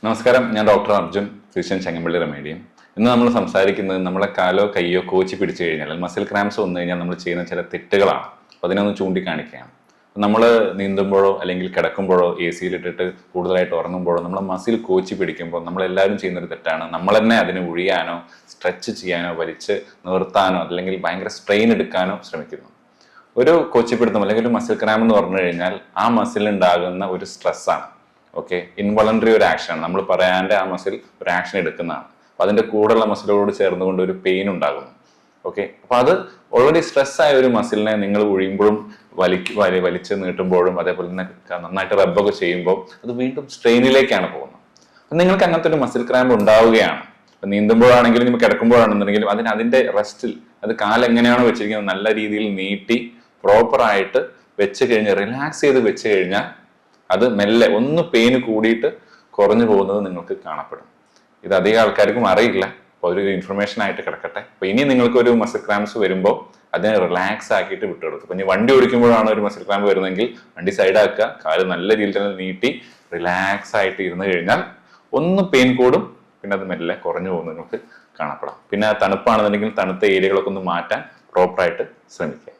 നമസ്കാരം, ഞാൻ doctor Arjun, physician, ചെങ്ങമ്പള്ളി റമേഡിയം. ഇന്ന് നമ്മൾ സംസാരിക്കുന്നത് നമ്മളെ കാലോ കയ്യോ കോച്ചി പിടിച്ചു കഴിഞ്ഞാൽ മസിൽ ക്രാംസ് വന്നു കഴിഞ്ഞാൽ നമ്മൾ ചെയ്യുന്ന ചില തെറ്റുകളാണ്. അപ്പോൾ അതിനൊന്ന് ചൂണ്ടിക്കാണിക്കുകയാണ്. നമ്മൾ നീന്തുമ്പോഴോ അല്ലെങ്കിൽ കിടക്കുമ്പോഴോ എ സിയിലിട്ടിട്ട് കൂടുതലായിട്ട് ഉറങ്ങുമ്പോഴോ നമ്മൾ മസിൽ കോച്ചി പിടിക്കുമ്പോൾ നമ്മളെല്ലാവരും ചെയ്യുന്നൊരു തെറ്റാണ്. നമ്മൾ തന്നെ അതിന് ഒഴിയാനോ സ്ട്രെച്ച് ചെയ്യാനോ വലിച്ച് നിർത്താനോ അല്ലെങ്കിൽ ഭയങ്കര സ്ട്രെയിൻ എടുക്കാനോ ശ്രമിക്കുന്നു. ഒരു കോച്ചിപ്പിടുത്തം അല്ലെങ്കിൽ ഒരു മസിൽ ക്രാം എന്ന് പറഞ്ഞു കഴിഞ്ഞാൽ ആ മസിലുണ്ടാകുന്ന ഒരു സ്ട്രെസ്സാണ്. ഓക്കെ, ഇൻവോളണ്ടറി ഒരു ആക്ഷനാണ്. നമ്മൾ പറയാണ്ട് ആ മസിൽ ഒരു ആക്ഷൻ എടുക്കുന്നതാണ്. അപ്പൊ അതിന്റെ കൂടെയുള്ള മസിലോട് ചേർന്നുകൊണ്ട് ഒരു പെയിൻ ഉണ്ടാകുന്നു. ഓക്കെ, അപ്പൊ അത് ഓൾറെഡി സ്ട്രെസ് ആയ ഒരു മസിലിനെ നിങ്ങൾ ഒഴിയുമ്പോഴും വലിച്ച് നീട്ടുമ്പോഴും അതേപോലെ തന്നെ നന്നായിട്ട് റബ്ബൊക്കെ ചെയ്യുമ്പോൾ അത് വീണ്ടും സ്ട്രെയിനിലേക്കാണ് പോകുന്നത്. അപ്പൊ നിങ്ങൾക്ക് അങ്ങനത്തെ ഒരു മസിൽ ക്രാമ്പ് ഉണ്ടാവുകയാണ്. നീന്തുമ്പോഴാണെങ്കിലും നിങ്ങൾ കിടക്കുമ്പോഴാണെന്നുണ്ടെങ്കിലും അതിന്റെ റെസ്റ്റിൽ അത് കാലെങ്ങനെയാണോ വെച്ചിരിക്കുന്നത് നല്ല രീതിയിൽ നീട്ടി പ്രോപ്പർ ആയിട്ട് വെച്ച് കഴിഞ്ഞാൽ റിലാക്സ് ചെയ്ത് വെച്ച് കഴിഞ്ഞാൽ അത് മെല്ലെ ഒന്ന് പെയിന് കൂടിയിട്ട് കുറഞ്ഞു പോകുന്നത് നിങ്ങൾക്ക് കാണപ്പെടും. ഇത് അധികം ആൾക്കാർക്കും അറിയില്ല. അപ്പോൾ ഒരു ഇൻഫർമേഷൻ ആയിട്ട് കിടക്കട്ടെ. അപ്പൊ ഇനി നിങ്ങൾക്ക് ഒരു മസിൽ ക്രാംസ് വരുമ്പോൾ അതിനെ റിലാക്സ് ആക്കിയിട്ട് വിട്ടുകൊടുക്കും. അപ്പൊ ഇനി വണ്ടി ഓടിക്കുമ്പോഴാണ് ഒരു മസിൽ ക്രാമ്പ് വരുന്നതെങ്കിൽ വണ്ടി സൈഡാക്കുക, കാല് നല്ല രീതിയിൽ തന്നെ നീട്ടി റിലാക്സ് ആയിട്ട് ഇരുന്ന് കഴിഞ്ഞാൽ ഒന്ന് പെയിൻ കൂടും, പിന്നെ അത് മെല്ലെ കുറഞ്ഞു പോകുന്നത് നിങ്ങൾക്ക് കാണപ്പെടാം. പിന്നെ തണുപ്പാണെന്നുണ്ടെങ്കിൽ തണുത്ത ഏരിയകളൊക്കെ ഒന്ന് മാറ്റാൻ പ്രോപ്പറായിട്ട് ശ്രമിക്കുക.